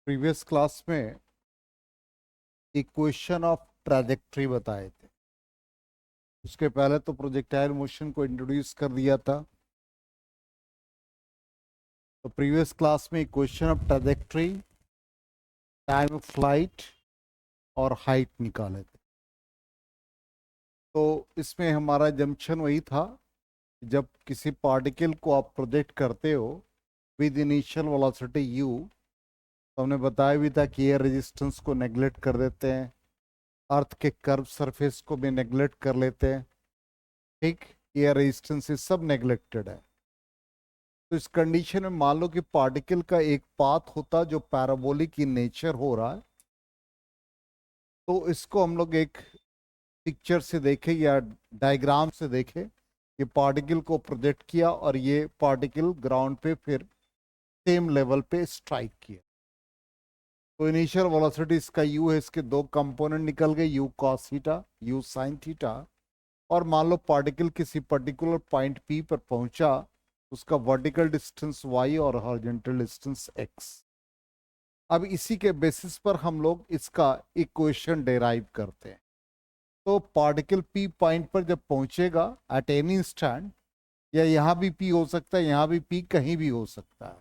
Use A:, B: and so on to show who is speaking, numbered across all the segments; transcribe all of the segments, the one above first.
A: Previous class में equation of trajectory बताए थे। उसके पहले तो प्रोजेक्टाइल मोशन को इंट्रोड्यूस कर दिया था। तो प्रीवियस क्लास में equation of trajectory, time of flight और हाइट निकाले थे। तो इसमें हमारा जंक्शन वही था, जब किसी पार्टिकल को आप प्रोजेक्ट करते हो विद इनिशियल वेलोसिटी u, तो हमने बताया भी था कि एयर रेजिस्टेंस को नेग्लेक्ट कर देते हैं, अर्थ के कर्व सरफेस को भी नेग्लेक्ट कर लेते हैं। ठीक, एयर रेजिस्टेंस सब नेग्लेक्टेड है। तो इस कंडीशन में मान लो कि पार्टिकल का एक पाथ होता जो पैराबोलिक इन नेचर हो रहा है। तो इसको हम लोग एक पिक्चर से देखें या डायग्राम से देखें कि पार्टिकल को प्रोजेक्ट किया और ये पार्टिकल ग्राउंड पे फिर सेम लेवल पे स्ट्राइक किया। तो इनिशियल वेलोसिटी इसका u है, इसके दो कंपोनेंट निकल गए, u cos theta, u sin theta. और मान लो पार्टिकल किसी पर्टिकुलर पॉइंट P पर पहुंचा, उसका वर्टिकल डिस्टेंस y और हॉरिजॉन्टल डिस्टेंस x। अब इसी के बेसिस पर हम लोग इसका इक्वेशन डेराइव करते हैं। तो पार्टिकल P पॉइंट पर जब पहुंचेगा एट एनी इंस्टेंट, या यहाँ भी P हो सकता है, यहाँ भी P कहीं भी हो सकता है,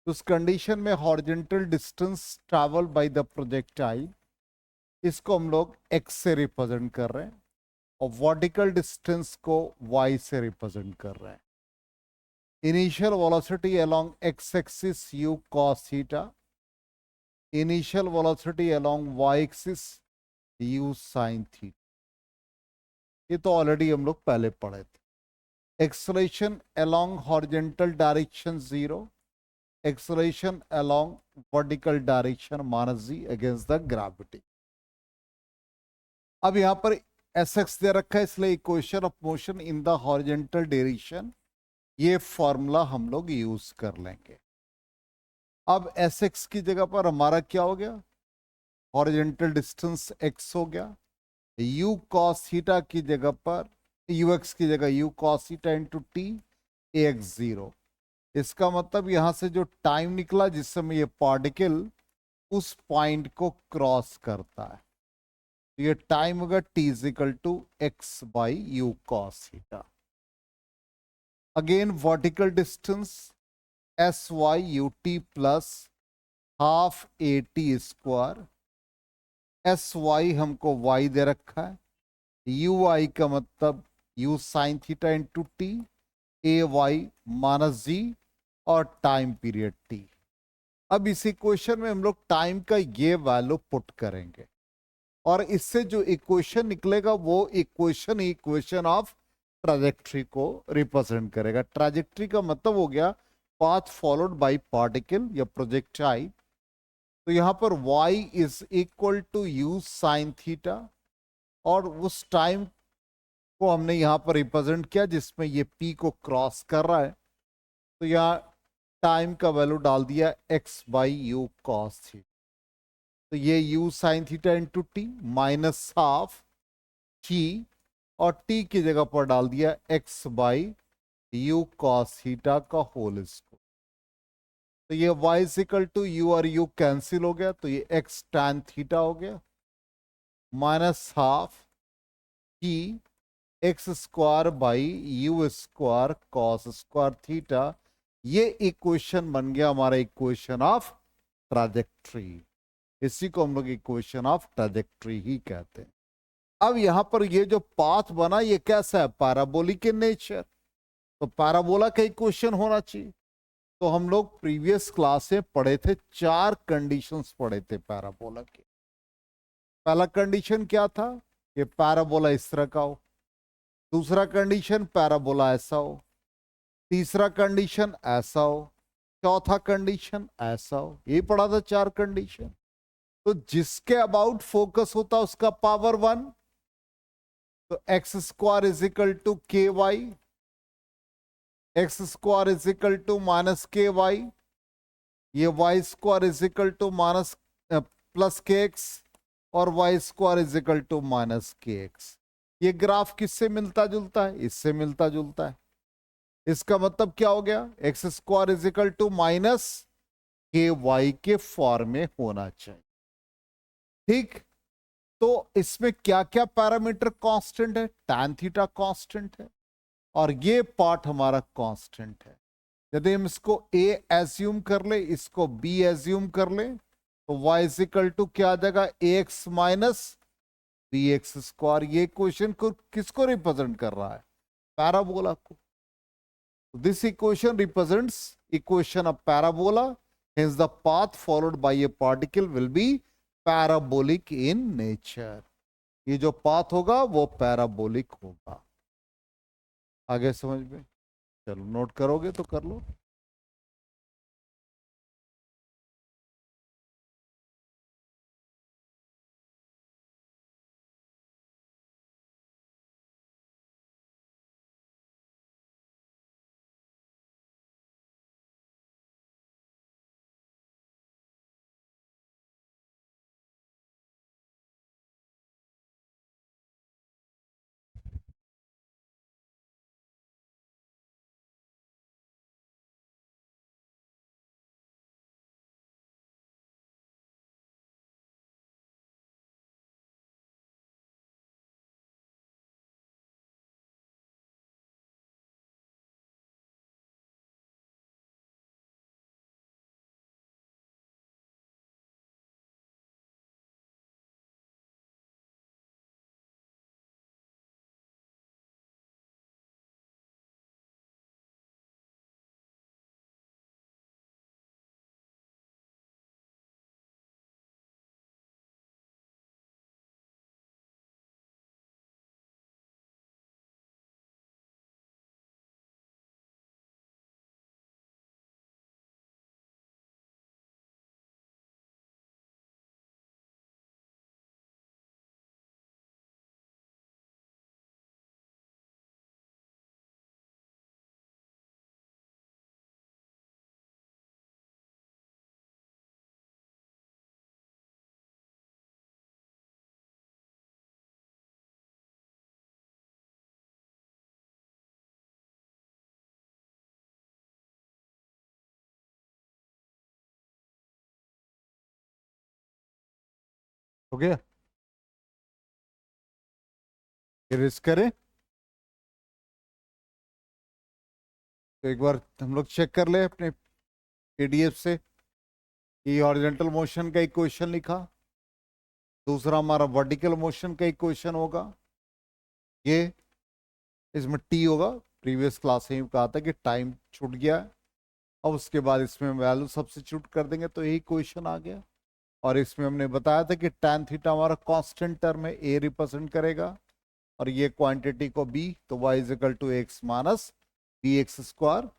A: तो उस कंडीशन में horizontal distance travel by the projectile, इसको हम लोग x से रिप्रेजेंट कर रहे हैं और वर्टिकल डिस्टेंस को y से रिप्रेजेंट कर रहे हैं। Initial velocity along x axis u cos theta, initial velocity along y axis u sin theta. ये तो ऑलरेडी हम लोग पहले पढ़े थे। Acceleration along horizontal direction 0, acceleration along vertical direction -g against the gravity. अब यहां पर Sx दे रखा है, इसलिए equation of motion in the horizontal direction, ये फॉर्मूला हम लोग यूज कर लेंगे। अब Sx की जगह पर हमारा क्या हो गया, हॉरिजॉन्टल डिस्टेंस x हो गया। u cos थीटा की जगह पर, ux की जगह u cos theta into T ax 0। इसका मतलब यहां से जो टाइम निकला जिस समय ये पार्टिकल उस पॉइंट को क्रॉस करता है, तो ये टाइम होगा t is equal to x by u cos theta. Again vertical distance s y u t plus half a t square. S y हमको y दे रखा है, यू आई का मतलब u sine theta into t, a y minus g और time period t। अब इस equation में हम लोग टाइम का ये वैल्यू पुट करेंगे और इससे जो इक्वेशन निकलेगा वो इक्वेशन ऑफ ट्रैजेक्टरी को रिप्रेजेंट करेगा। ट्रैजेक्टरी का मतलब हो गया पाथ फॉलोड बाय पार्टिकल या प्रोजेक्टाइल। तो यहां पर y is equal to u sine theta, और उस टाइम को हमने यहां पर रिप्रेजेंट किया जिसमें ये p को क्रॉस कर रहा है, तो यहां टाइम का वैल्यू डाल दिया x by u cos theta. तो ये u sine theta into T minus half t, और t की जगह पर डाल दिया x by u cos theta का होल स्क्वायर। तो ये y इक्वल टू u और u कैंसिल हो गया, तो ये x tan थीटा हो गया minus half t x square by you square cos square theta. ये इक्वेशन बन गया हमारा इक्वेशन ऑफ ट्रैजेक्टरी। इसी को हम लोग इक्वेशन ऑफ ट्रैजेक्टरी ही कहते हैं। अब यहां पर ये जो पाथ बना ये कैसा है, पैराबोलिक इन नेचर, तो पैराबोला का इक्वेशन होना चाहिए। तो हम लोग प्रीवियस क्लास में पढ़े थे, चार कंडीशंस पढ़े थे पैराबोला के। पहला कंडीशन क्या था, कि पैराबोला इस तरह का हो। दूसरा कंडीशन पैराबोला ऐसा हो। तीसरा कंडीशन ऐसा हो। चौथा कंडीशन ऐसा हो। यही पढ़ा था, चार कंडीशन। तो जिसके अबाउट फोकस होता उसका पावर 1, तो x square is equal to k y, x square is equal to minus k y, ये y square is equal to minus plus k x, और y square is equal to minus k x. ये graph किससे मिलता जुलता है, इससे मिलता जुलता है। इसका मतलब क्या हो गया, x square is equal to minus k y के फॉर्म में होना चाहिए। ठीक, तो इसमें क्या क्या पैरामीटर कांस्टेंट है? tan थीटा कांस्टेंट है और ये पार्ट हमारा कांस्टेंट है। यदि हम इसको a एज्यूम कर ले, इसको b एज्यूम कर ले, तो y इज इक्वल टू क्या आ जाएगा? ax minus b x square. ये इक्वेशन को किसको रिप्रेजेंट कर रहा है? पैराबोला को। This equation represents equation of parabola, hence the path followed by a particle will be parabolic in nature। ये जो पाथ होगा वो पैराबोलिक होगा। आगे समझ में? चलो नोट करोगे तो कर लो। हो गया? इरेज करें तो एक बार हम लोग चेक कर ले अपने पीडीएफ से। ये हॉरिजॉन्टल मोशन का इक्वेशन लिखा, दूसरा हमारा वर्टिकल मोशन का इक्वेशन होगा, ये इसमें टी होगा। प्रीवियस क्लास में कहा था कि टाइम छूट गया है, अब उसके बाद इसमें वैल्यू सब्स्टिट्यूट कर देंगे तो यही इक्वेशन आ गया। और इसमें हमने बताया था कि tan थीटा हमारा कांस्टेंट टर्म है, a रिप्रेजेंट करेगा और ये क्वांटिटी को b, तो y is equal to x minus b x square.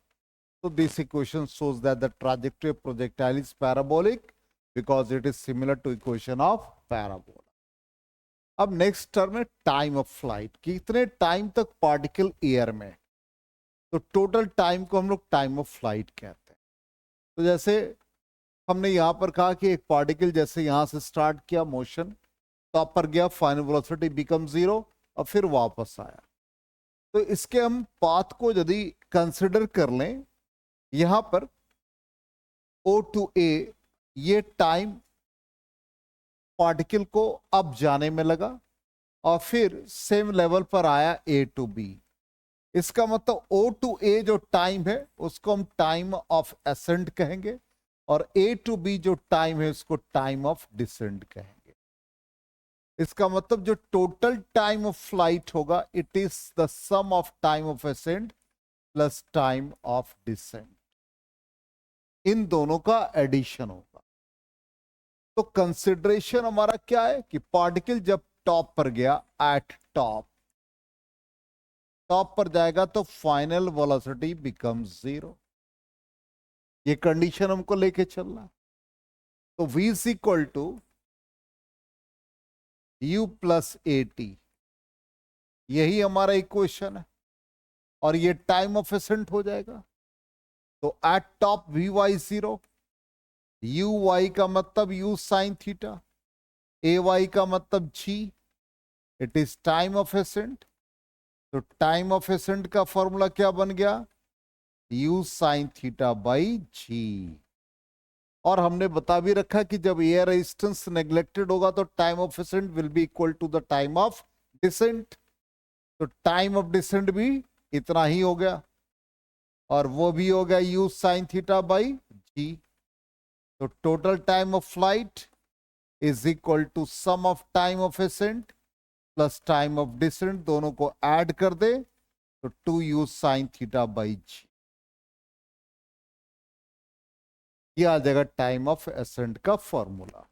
A: So this equation shows that the trajectory of projectile is parabolic because it is similar to equation of parabola। अब next term है time of flight, कितने time तक particle air में, तो total time को हम लोग time of flight कहते हैं। तो जैसे हमने यहां पर कहा कि एक पार्टिकल जैसे यहां से स्टार्ट किया मोशन, टॉप पर गया, फाइनल वेलोसिटी बिकम 0 और फिर वापस आया। तो इसके हम पाथ को यदि कंसिडर कर लें, यहां पर O टू A ये टाइम पार्टिकल को अप जाने में लगा और फिर सेम लेवल पर आया A टू B। इसका मतलब O टू A जो टाइम है उसको हम टाइम ऑफ असेंट कहेंगे और A टू B जो टाइम है उसको टाइम ऑफ डिसेंट कहेंगे। इसका मतलब जो टोटल टाइम ऑफ फ्लाइट होगा it is the sum of time of ascent plus time of descent, इन दोनों का एडिशन होगा। तो कंसिडरेशन हमारा क्या है कि पार्टिकल जब टॉप पर गया, एट टॉप पर जाएगा तो फाइनल वेलोसिटी बिकम 0। ये कंडीशन हमको लेके चलना है। तो v is equal to u plus a t, यही हमारा इक्वेशन है और ये टाइम ऑफ एसेंट हो जाएगा। तो at top v y 0, u y का मतलब u sine theta, a y का मतलब g, it is time of ascent. तो टाइम ऑफ एसेंट का फॉर्मूला क्या बन गया? u sine theta by g. और हमने बता भी रखा कि जब एयर रेजिस्टेंस नेग्लेक्टेड होगा तो time of ascent will be equal to the time of descent. तो टाइम ऑफ डिसेंट भी इतना ही हो गया, और वो भी हो गया u sin theta by g. तो total time of flight is equal to sum of time of ascent plus time of descent, दोनों को ऐड कर दे तो 2u sin theta by g. ये आ जाएगा टाइम ऑफ असेंट का फॉर्मूला।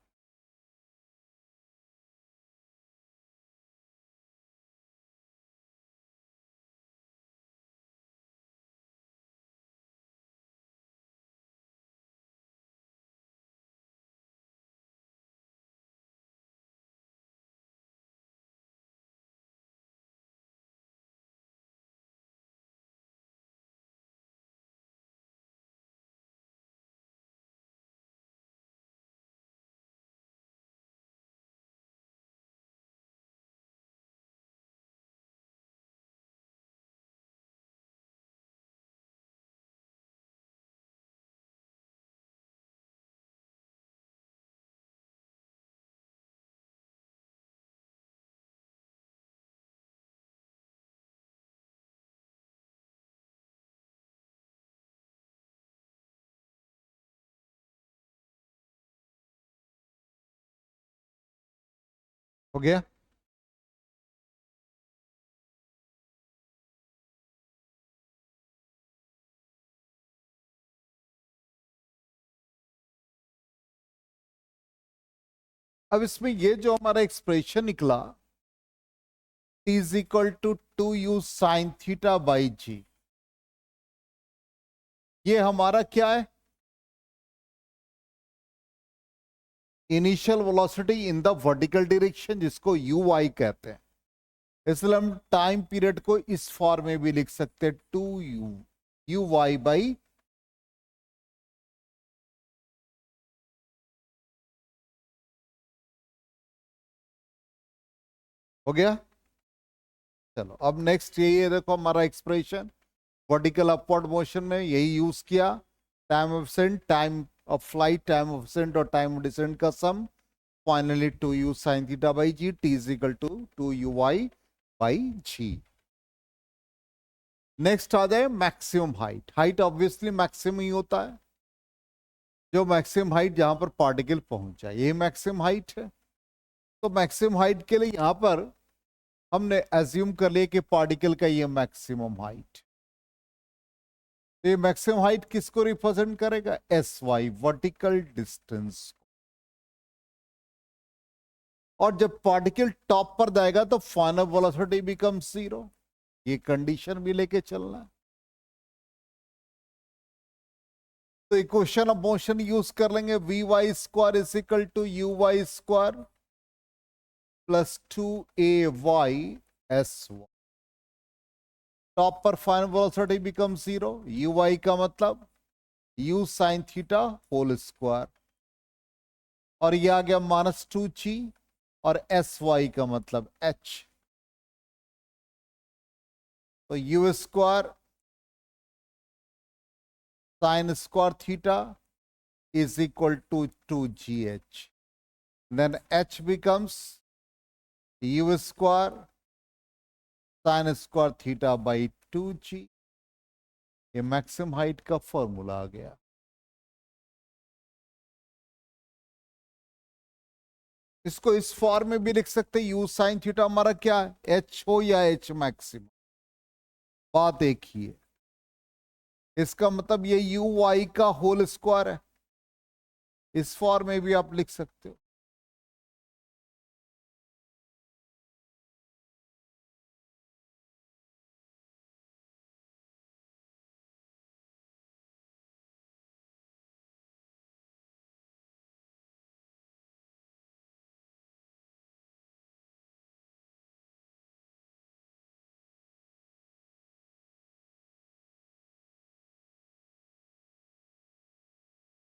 A: हो गया। अब इसमें ये जो हमारा एक्सप्रेशन निकला t is equal to 2u sin theta by g, ये हमारा क्या है? Initial velocity in the vertical direction, जिसको यू वाई कहते हैं। इसलिए हम टाइम पीरियड को इस फॉर्म में भी लिख सकते हैं, 2u वाई बाई। हो गया। चलो अब नेक्स्ट यही है, देखो हमारा एक्सप्रेशन वर्टिकल अपवर्ड मोशन में यही यूज किया, time of ascent, time of flight, time of ascent और टाइम ऑफ डिसेंट का sum, finally 2u sin theta by g, t is equal to 2uy by g. Next आ जाए maximum height. Height obviously maximum ही होता है, जो maximum height जहां पर पार्टिकल पहुंच जाए, ये मैक्सिमम हाइट है। तो मैक्सिमम हाइट के लिए यहां पर हमने एज्यूम कर लिया कि पार्टिकल का ये मैक्सिमम हाइट, तो ये मैक्सिमम हाइट किसको रिप्रेजेंट करेगा? S y, vertical distance. और जब पार्टिकल टॉप पर जाएगा तो फाइनल वेलोसिटी बिकम 0, ये कंडीशन भी लेके चलना है। तो इक्वेशन ऑफ मोशन यूज कर लेंगे, v Y square is equal to you Y square plus 2ay s y. Top पर final velocity become 0, u y का मतलब u sin theta whole square, और ये आ गया -2g, और एस वाई का मतलब h। तो u square sign square theta is equal to 2gh. Then h becomes u square sin square theta by 2g. ये मैक्सिमम हाइट का फॉर्मूला आ गया। इसको इस फॉर्म में भी लिख सकते हैं, u sin थीटा हमारा क्या है? h हो या h मैक्सिमम, बात एक ही है। इसका मतलब ये u y का होल स्क्वायर है, इस फॉर्म में भी आप लिख सकते हो।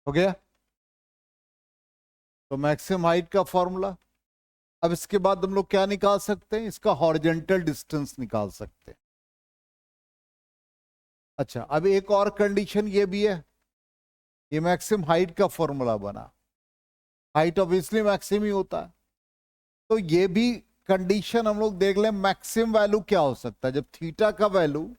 A: हो गया। तो मैक्सिमम हाइट का फॉर्मूला। अब इसके बाद हम लोग क्या निकाल सकते हैं? इसका हॉरिजॉन्टल डिस्टेंस निकाल सकते हैं। अच्छा, अब एक और कंडीशन ये भी है, ये मैक्सिमम हाइट का फॉर्मूला बना, हाइट ऑब्वियसली मैक्सिमम ही होता है। तो ये भी कंडीशन हम लोग देख लें, मैक्सिमम वैल्यू क्या हो सकता है जब थीटा का वैल्यू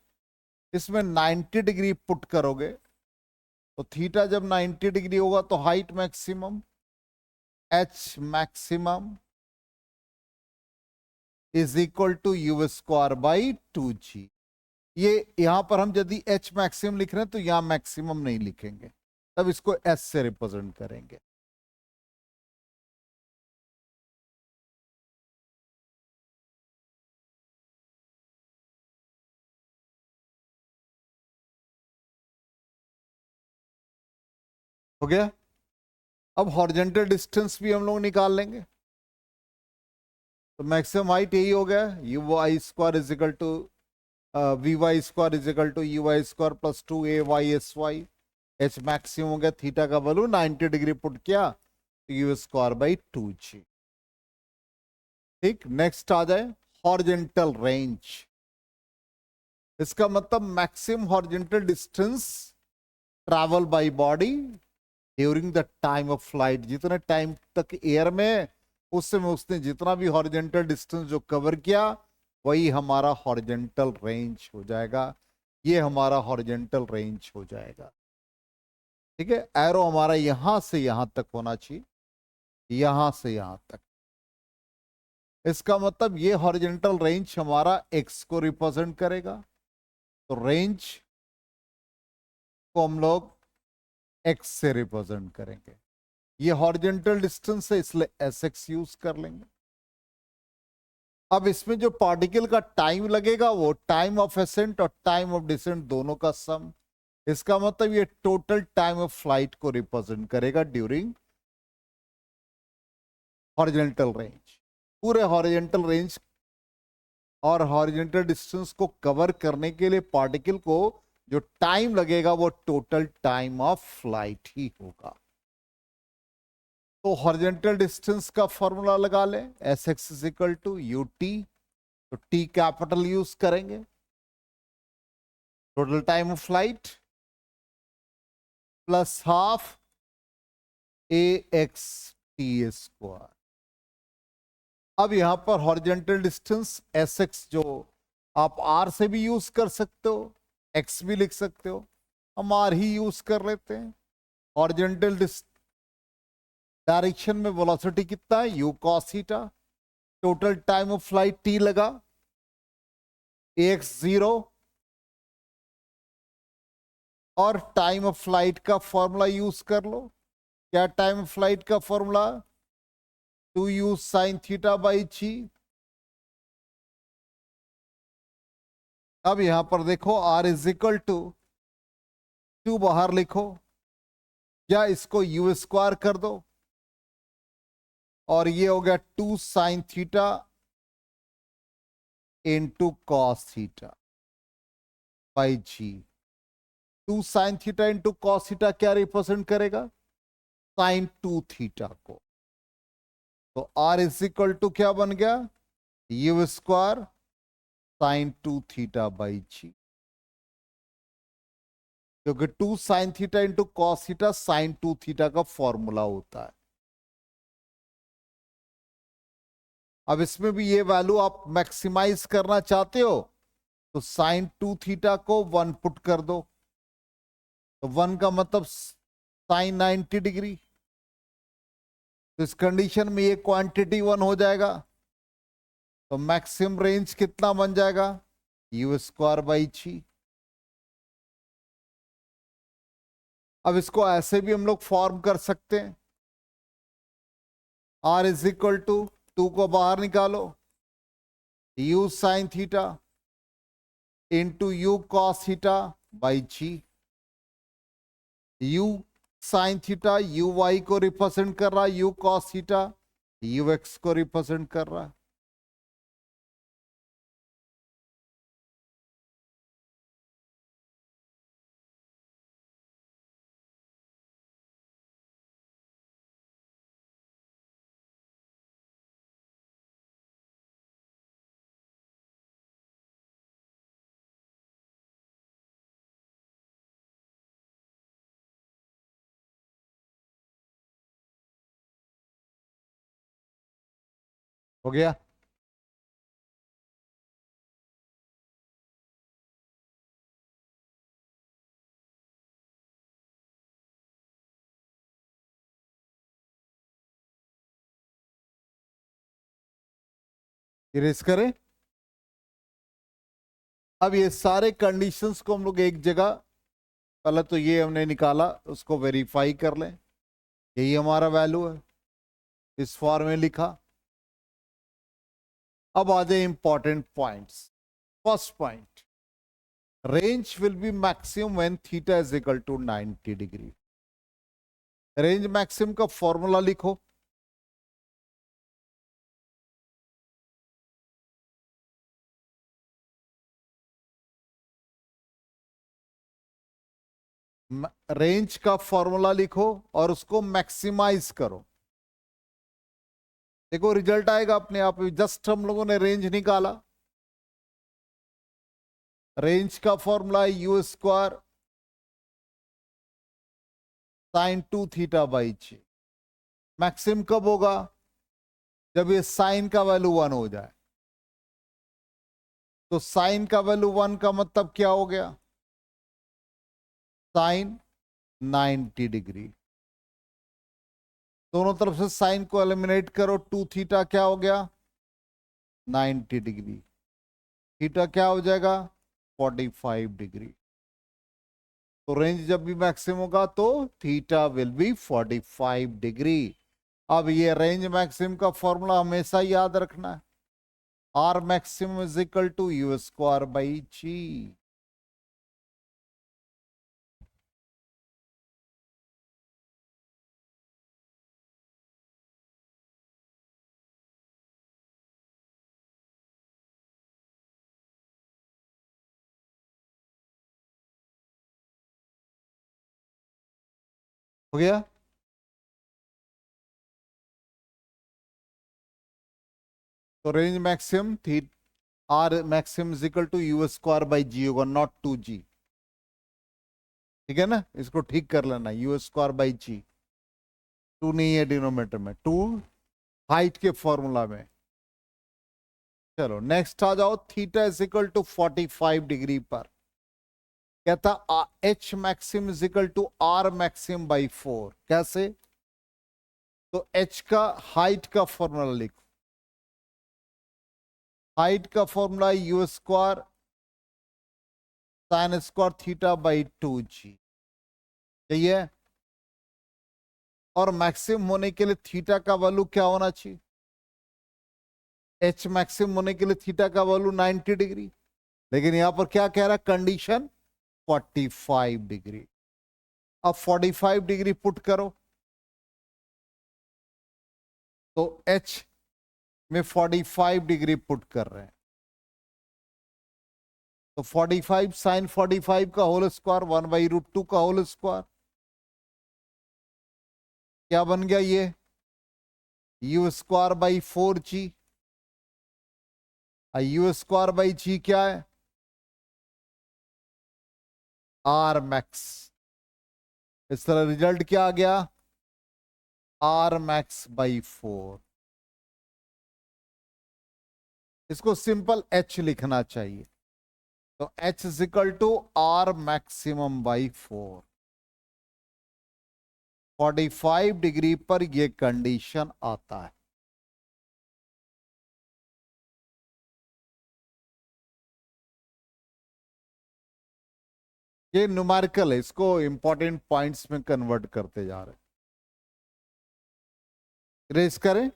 A: इसमें 90 डिग्री पुट करोगे, तो थीटा जब 90 डिग्री होगा तो height maximum h maximum is equal to u square by 2g। ये यहां पर हम यदि एच मैक्सिमम लिख रहे हैं तो यहां मैक्सिमम नहीं लिखेंगे, तब इसको एस से रिप्रेजेंट करेंगे। हो गया। अब हॉरिजॉन्टल डिस्टेंस भी हम लोग निकाल लेंगे। तो मैक्सिमम हाइट यही हो गया, U Y square is equal to V Y square is equal to you Y square plus 2 AY SY। H maximum हो गया, थीटा का वैल्यू 90 डिग्री पुट किया, यू स्क्वायर बाई 2g। ठीक, नेक्स्ट आ जाए हॉरिजॉन्टल रेंज। इसका मतलब maximum horizontal distance travel by body during the time of flight. जितने टाइम तक एयर में, उस समय उसने जितना भी हॉरिजॉन्टल डिस्टेंस जो कवर किया, वही हमारा हॉरिजॉन्टल रेंज हो जाएगा। ये हमारा हॉरिजॉन्टल रेंज हो जाएगा। ठीक है, एरो हमारा यहां से यहां तक होना चाहिए, यहां से यहां तक। इसका मतलब ये हॉरिजॉन्टल रेंज हमारा एक्स को रिप्रेजेंट करेगा। तो रेंज को हम लोग एक्स से रिप्रेजेंट करेंगे। ये हॉरिजॉन्टल डिस्टेंस है, इसलिए एस एक्स यूज कर लेंगे। अब इसमें जो पार्टिकल का टाइम लगेगा वो टाइम ऑफ एसेंट और टाइम ऑफ डिसेंट दोनों का सम। इसका मतलब ये टोटल टाइम ऑफ फ्लाइट को रिप्रेजेंट करेगा ड्यूरिंग हॉरिजॉन्टल रेंज। पूरे हॉरिजॉन्टल रेंज और हॉरिजॉन्टल डिस्टेंस को कवर करने के लिए पार्टिकल को जो टाइम लगेगा वो टोटल टाइम ऑफ फ्लाइट ही होगा। तो हॉरिजॉन्टल डिस्टेंस का फॉर्मूला लगा लें, S X is equal to U T. तो टी कैपिटल यूज करेंगे, total time of flight plus half A x T square. अब यहां पर हॉरिजॉन्टल डिस्टेंस एस एक्स जो आप आर से भी यूज कर सकते हो, एक्स भी लिख सकते हो, हम आर ही यूज कर लेते हैं। हॉरिजॉन्टल डायरेक्शन में वेलोसिटी कितना है, you cos theta. Total time of flight t लगा, एक्स 0, और टाइम ऑफ फ्लाइट का फॉर्मूला यूज कर लो। क्या टाइम ऑफ फ्लाइट का formula, 2u sine theta by g. अब यहां पर देखो r इज इक्वल टू 2 बाहर लिखो, या इसको u स्क्वायर कर दो, और ये हो गया 2 sine theta into cos theta by G. 2 sine theta into cos theta क्या रिप्रेजेंट करेगा, साइन 2 थीटा को। तो r इज इक्वल टू क्या बन गया, u square sine 2 theta by g. क्योंकि 2 sine theta into cos theta sine 2 theta का formula होता है। अब इसमें भी ये वैल्यू आप मैक्सिमाइज करना चाहते हो, तो साइन 2 थीटा को 1 पुट कर दो। तो 1 का मतलब साइन 90 डिग्री। तो इस कंडीशन में ये क्वांटिटी 1 हो जाएगा। तो मैक्सिमम रेंज कितना बन जाएगा, यू स्क्वायर बाई जी। अब इसको ऐसे भी हम लोग फॉर्म कर सकते हैं, आर इज इक्वल टू 2 को बाहर निकालो, U sine theta into U cos theta by ji. U sine theta U Y को रिप्रेजेंट कर रहा है, you cos theta U X को रिप्रेजेंट कर रहा है। हो गया? इरेज करें। अब ये सारे कंडीशंस को हम लोग एक जगह, पहले तो ये हमने निकाला, उसको वेरीफाई कर लें, यही हमारा वैल्यू है, इस फॉर्म में लिखा। अब आ जाए important points. First point, range will be maximum when theta is equal to 90 degree. Range maximum का फॉर्मूला लिखो। रेंज का फॉर्मूला लिखो और उसको मैक्सिमाइज करो। देखो रिजल्ट आएगा अपने आप। जस्ट हम लोगों ने रेंज निकाला। रेंज का फॉर्मूला है U square sine 2 theta by G. Maximum कब होगा? जब ये साइन का वैल्यू 1 हो जाए। तो साइन का वैल्यू 1 का मतलब क्या हो गया? Sine 90 degree. दोनों तरफ से साइन को एलिमिनेट करो। 2 थीटा क्या हो गया? 90 डिग्री। थीटा क्या हो जाएगा? 45 डिग्री। तो रेंज जब भी मैक्सिमम होगा तो थीटा विल बी 45 डिग्री। अब ये रेंज मैक्सिमम का फॉर्मूला हमेशा याद रखना है। R maximum is equal to u square by g. हो गया? तो रेंज मैक्सिमम थी R maximum is equal to u square by g होगा, नॉट 2g। ठीक है ना? इसको ठीक कर लेना। यू स्क्वायर बाई जी, 2 नहीं है डिनोमीटर में, 2 हाइट के फॉर्मूला में। चलो नेक्स्ट आ जाओ। Theta is equal to 45 degree पर कहता H maximum is equal to R maximum by 4। कैसे? तो एच का हाइट का फॉर्मूला लिखो। हाइट का formula you square sign square theta by 2g। यही है। और मैक्सिमम होने के लिए थीटा का वैल्यू क्या होना चाहिए? एच मैक्सिमम होने के लिए थीटा का वैल्यू 90 डिग्री। लेकिन यहां पर क्या कह रहा है? Condition 45 degree. अब 45 डिग्री पुट करो तो एच में 45 डिग्री पुट कर रहे हैं तो 45 साइन 45 का होल स्क्वायर 1/√2 का होल स्क्वायर क्या बन गया? ये u square by 4g। U square by g क्या है? R max. इस तरह रिजल्ट क्या आ गया? R max by 4। इसको सिंपल एच लिखना चाहिए। तो H is equal to R maximum by 4। 45 degree पर यह कंडीशन आता है। ये न्यूमेरिकल है, इसको इंपॉर्टेंट पॉइंट्स में कन्वर्ट करते जा रहे हैं। रेस करें।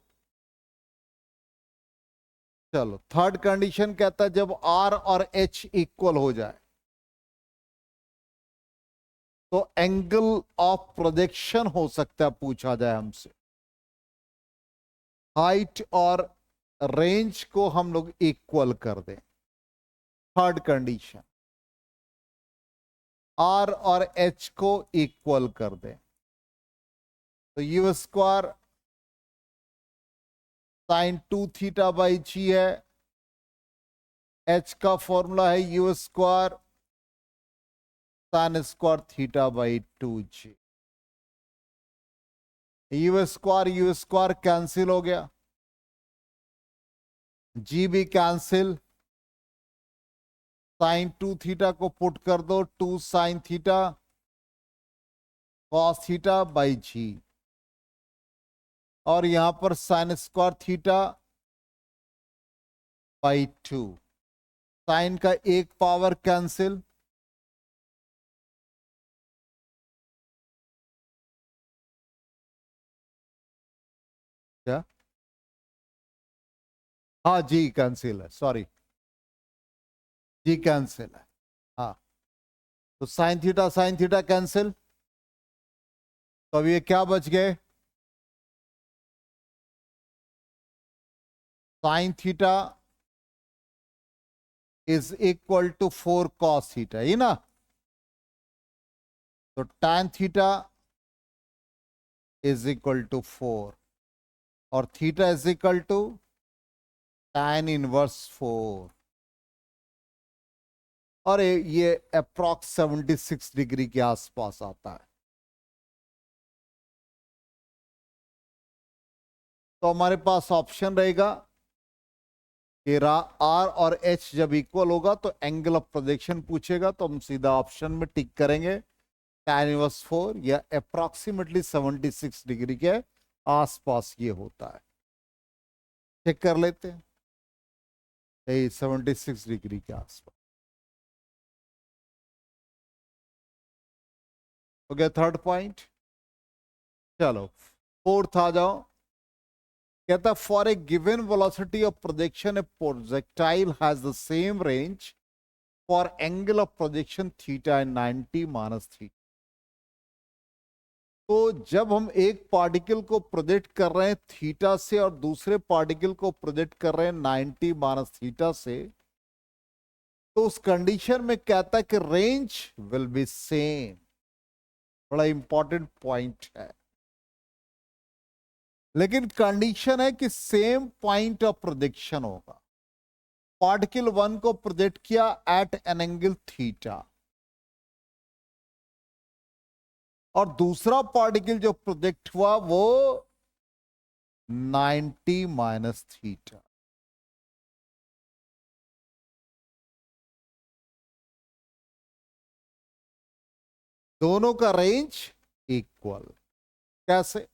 A: चलो थर्ड कंडीशन कहता है जब आर और एच इक्वल हो जाए तो एंगल ऑफ प्रोजेक्शन हो सकता है, पूछा जाए हमसे। हाइट और रेंज को हम लोग इक्वल कर दें। थर्ड कंडीशन, आर और एच को इक्वल कर दें तो you square sine 2 theta by जी है। एच का फॉर्मूला है U square sign square theta by 2g। You square cancel हो गया। जी भी कैंसिल, साइन 2 थीटा को पुट कर दो, 2 sine theta cos theta by g, और यहां पर sign square theta by 2, sign का एक पावर कैंसिल, क्या, हाँ जी कैंसिल है, सॉरी जी कैंसिल है, हाँ, तो साइन थीटा कैंसिल, तो अब ये क्या बच गए, sine theta is equal to 4 cos theta, ये ना, तो tan theta is equal to 4 और theta is equal to tan inverse 4, और ये अप्रॉक्स 76 डिग्री के आसपास आता है। तो हमारे पास ऑप्शन रहेगा कि आर और एच जब इक्वल होगा तो एंगल ऑफ प्रोजेक्शन पूछेगा, तो हम सीधा ऑप्शन में टिक करेंगे, tan इनवर्स 4 या अप्रॉक्सीमेटली 76 डिग्री के आसपास ये होता है। चेक कर लेते हैं, 76 डिग्री के आसपास हो गया थर्ड पॉइंट। चलो फोर्थ आ जाओ, कहता for a given velocity of projection A projectile has the same range for angle of projection theta and 90 minus theta. तो जब हम एक पार्टिकल को प्रोजेक्ट कर रहे हैं थीटा से और दूसरे पार्टिकल को प्रोजेक्ट कर रहे हैं 90 माइनस थीटा से, तो उस कंडीशन में कहता है कि रेंज विल बी सेम। बड़ा इंपॉर्टेंट पॉइंट है, लेकिन कंडीशन है कि सेम पॉइंट ऑफ प्रोजेक्शन होगा। पार्टिकल 1 को प्रोजेक्ट किया एट एन एंगल थीटा, और दूसरा पार्टिकल जो प्रोजेक्ट हुआ वो 90 माइनस थीटा। दोनों का रेंज इक्वल। कैसे?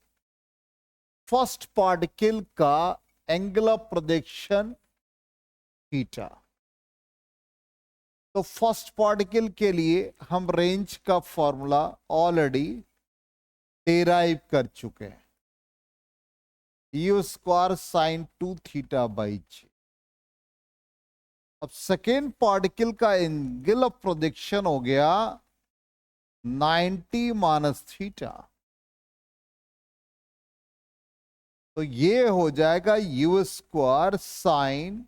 A: फर्स्ट पार्टिकल का एंगल ऑफ प्रोजेक्शन थीटा, तो फर्स्ट पार्टिकल के लिए हम रेंज का फॉर्मूला ऑलरेडी डेराइव कर चुके हैं, u square sine 2 theta by g. अब सेकेंड पार्टिकल का एंगल ऑफ प्रोजेक्शन हो गया 90 माइनस थीटा, तो ये हो जाएगा यू स्क्वायर साइन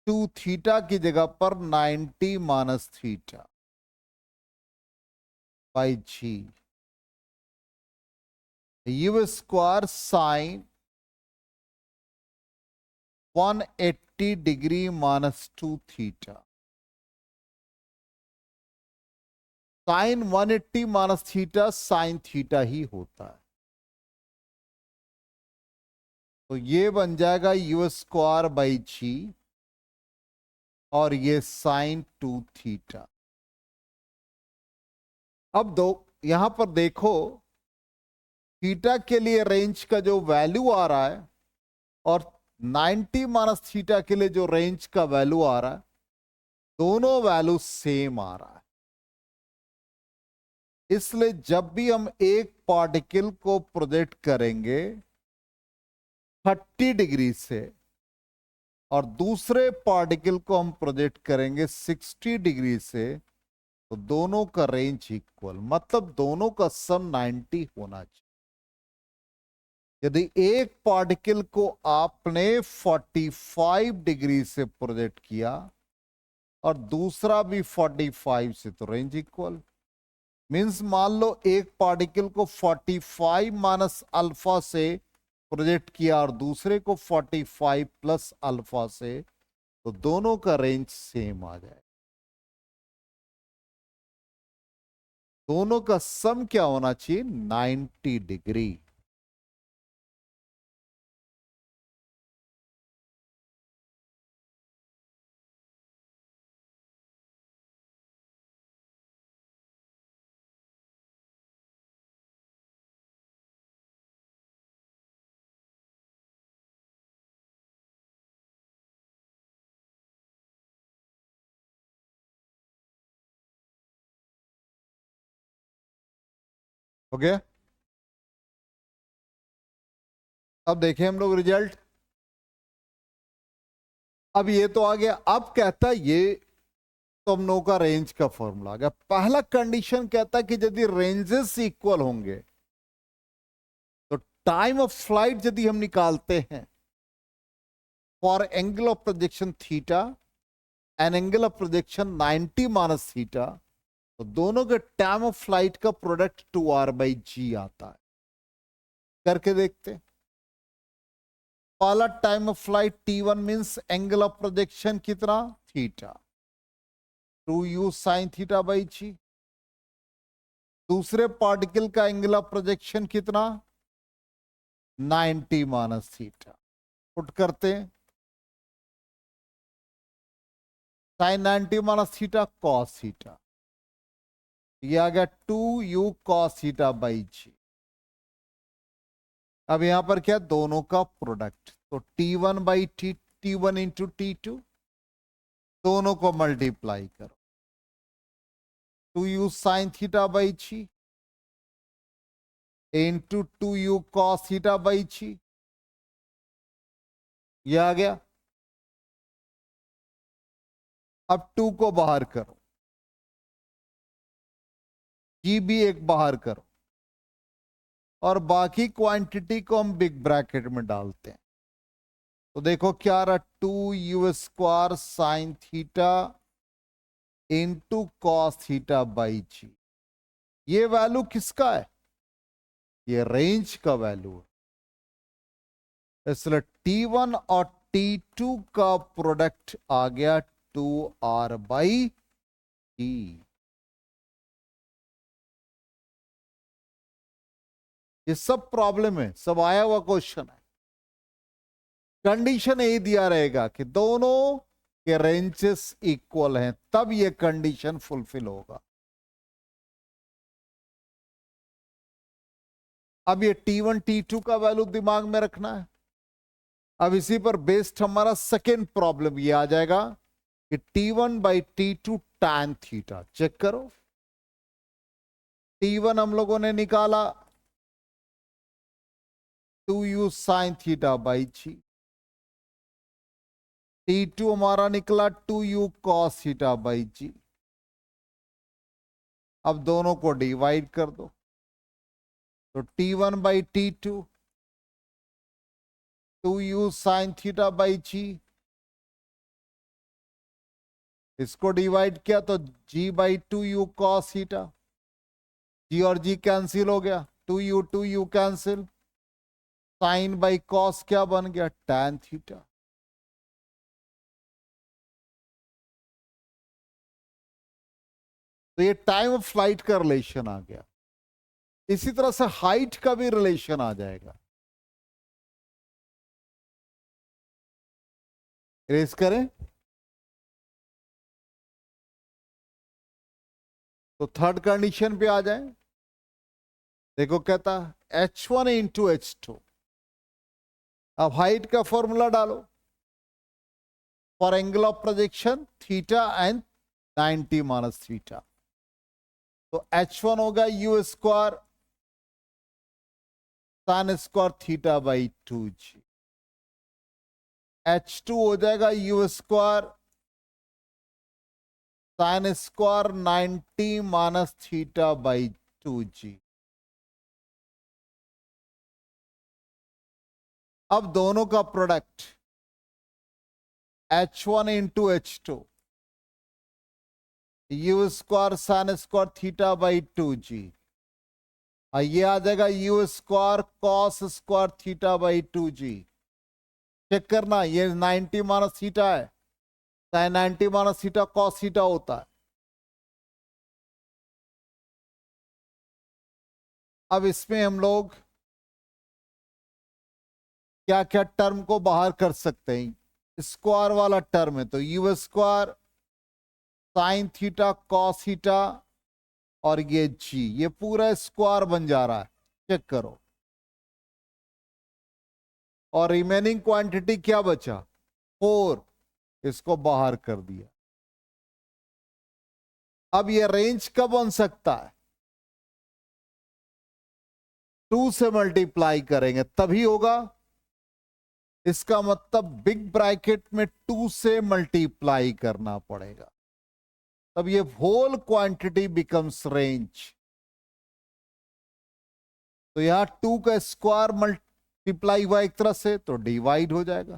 A: 2 थीटा की जगह पर 90 minus theta by ji, u square sine 180 degree minus 2 theta. Sine 180 minus theta sine theta ही होता है, तो ये बन जाएगा यू स्क्वायर बाई जी, और ये साइन 2 थीटा। अब दो यहां पर देखो, थीटा के लिए रेंज का जो वैल्यू आ रहा है और 90 माइनस थीटा के लिए जो रेंज का वैल्यू आ रहा है, दोनों वैल्यू सेम आ रहा है। इसलिए जब भी हम एक पार्टिकल को प्रोजेक्ट करेंगे 30 डिग्री से और दूसरे पार्टिकल को हम प्रोजेक्ट करेंगे 60 डिग्री से, तो दोनों का रेंज इक्वल, मतलब दोनों का सम 90 होना चाहिए। यदि एक पार्टिकल को आपने 45 डिग्री से प्रोजेक्ट किया और दूसरा भी 45 से, तो रेंज इक्वल। मींस मान लो एक पार्टिकल को 45 माइनस अल्फा से प्रोजेक्ट किया और दूसरे को 45 प्लस अल्फा से, तो दोनों का रेंज सेम आ जाए। दोनों का सम क्या होना चाहिए? 90 डिग्री। हो गया। अब देखें हम लोग रिजल्ट। अब ये तो आ गया। अब कहता है ये तो हम लोगों का रेंज का फॉर्मूला आ गया। पहला कंडीशन कहता है कि यदि रेंजेस इक्वल होंगे तो टाइम ऑफ फ्लाइट यदि हम निकालते हैं for angle of projection theta and angle of projection 90 minus theta, तो दोनों के टाइम ऑफ फ्लाइट का प्रोडक्ट 2r/g आता है। करके देखते हैं। पहला time of flight t1 means angle of projection कितना, theta, 2u sine theta by g. दूसरे पार्टिकल का एंगल ऑफ प्रोजेक्शन कितना, 90 माइनस थीटा। पुट करते हैं, sine 90 minus theta cos theta, ये आ गया 2u cos theta by g. अब यहां पर क्या, दोनों का प्रोडक्ट, तो t1/t, t1 इंटू t2, दोनों को मल्टीप्लाई करो, 2u sine theta by g into 2u cos theta by g, ये आ गया। अब 2 को बाहर करो, जी भी एक बाहर करो, और बाकी क्वांटिटी को हम बिग ब्रैकेट में डालते हैं। तो देखो क्या आ रहा, 2u² sine theta into cos theta by g. ये वैल्यू किसका है, ये रेंज का वैल्यू है, इसलिए t1 और t2 का प्रोडक्ट आ गया 2r/t। ये सब प्रॉब्लम है, सब आया हुआ क्वेश्चन है। कंडीशन यही दिया रहेगा कि दोनों के रेंजेस इक्वल हैं, तब ये कंडीशन फुलफिल होगा। अब ये t1 t2 का वैल्यू दिमाग में रखना है। अब इसी पर बेस्ड हमारा सेकेंड प्रॉब्लम ये आ जाएगा कि t1/t2 tan थीटा। चेक करो, t1 हम लोगों ने निकाला 2u sine theta by ji, t2 हमारा निकला 2u cos theta by g. अब दोनों को डिवाइड कर दो, तो t1/t2 2u sine theta by जी, इसको डिवाइड किया तो g/2u कॉस थीटा, जी और जी कैंसिल हो गया, 2u cancel, sign by cos क्या बन गया, tan थीटा। तो ये टाइम ऑफ फ्लाइट का रिलेशन आ गया। इसी तरह से हाइट का भी रिलेशन आ जाएगा। इरेज करें, तो थर्ड कंडीशन पे आ जाए। देखो कहता h1 इंटू h2। अब हाइट का फॉर्मूला डालो for angle of projection theta and 90 minus theta. तो h1 होगा u² sine square theta by 2g, h2 हो जाएगा u² sine square 90 minus theta by 2g। अब दोनों का product h1 into h2, u² sine square theta by 2g, ये आ जाएगा u² cos square theta by 2g। Check करना, ये 90 माइनस थीटा है, sine 90 minus theta cos theta होता है। अब इसमें हम लोग क्या क्या टर्म को बाहर कर सकते हैं, स्क्वायर वाला टर्म है, तो u² sine theta cos theta और ये g, ये पूरा स्क्वायर बन जा रहा है। चेक करो, और रिमेनिंग क्वांटिटी क्या बचा, 4, इसको बाहर कर दिया। अब ये रेंज कब बन सकता है, 2 से मल्टीप्लाई करेंगे तभी होगा। इसका मतलब बिग ब्रैकेट में 2 से मल्टीप्लाई करना पड़ेगा, तब ये होल क्वांटिटी बिकम्स रेंज। तो यहां 2 का स्क्वायर मल्टीप्लाई हुआ एक तरह से तो डिवाइड हो जाएगा।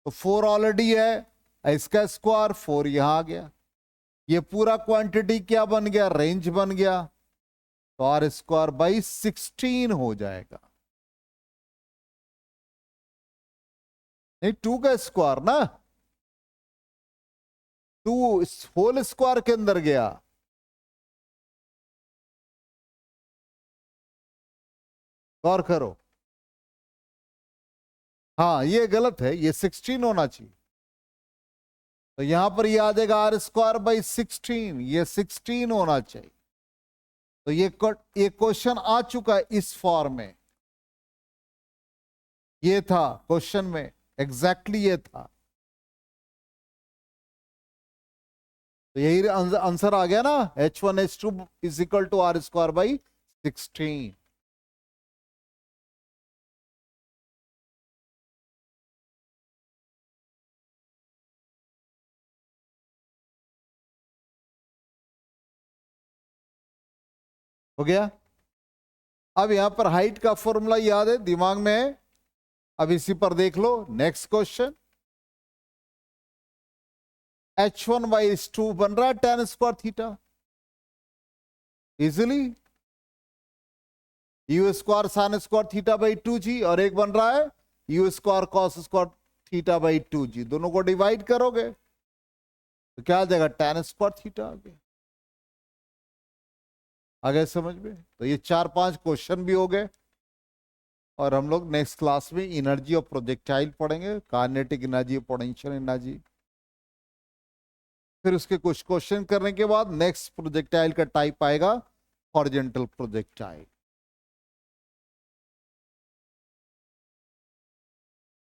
A: तो 4 ऑलरेडी है, इसका स्क्वायर 4 यहां आ गया, ये पूरा क्वांटिटी क्या बन गया, रेंज बन गया। तो आर स्क्वायर बाई 16 हो जाएगा। नहीं 2 का स्क्वायर ना, 2 होल स्क्वायर के अंदर गया। गौर करो, हाँ ये गलत है, ये 16 होना चाहिए। तो यहां पर ये आ जाएगा आर स्क्वायर बाई 16, ये 16 होना चाहिए। तो ये क्वेश्चन आ चुका है इस फॉर्म में, ये था क्वेश्चन में, एग्जैक्टली ये था। तो यही आंसर आ गया ना, H1 H2 is equal to R square by 16। हो गया। अब यहां पर हाइट का फॉर्मूला याद है, दिमाग में है, अब इसी पर देख लो next question. H1 by H2 बन रहा है tan square theta easily, you square sign square theta by 2g, और एक बन रहा है U square cos square theta by 2g। दोनों को डिवाइड करोगे तो क्या आ जाएगा, tan स्क्वायर थीटा आ गया। आ गए समझ में। तो ये 4-5 क्वेश्चन भी हो गए, और हम लोग नेक्स्ट क्लास में एनर्जी और प्रोजेक्टाइल पढ़ेंगे, काइनेटिक एनर्जी, पोटेंशियल एनर्जी। फिर उसके कुछ क्वेश्चन करने के बाद नेक्स्ट प्रोजेक्टाइल का टाइप आएगा हॉरिजॉन्टल प्रोजेक्टाइल।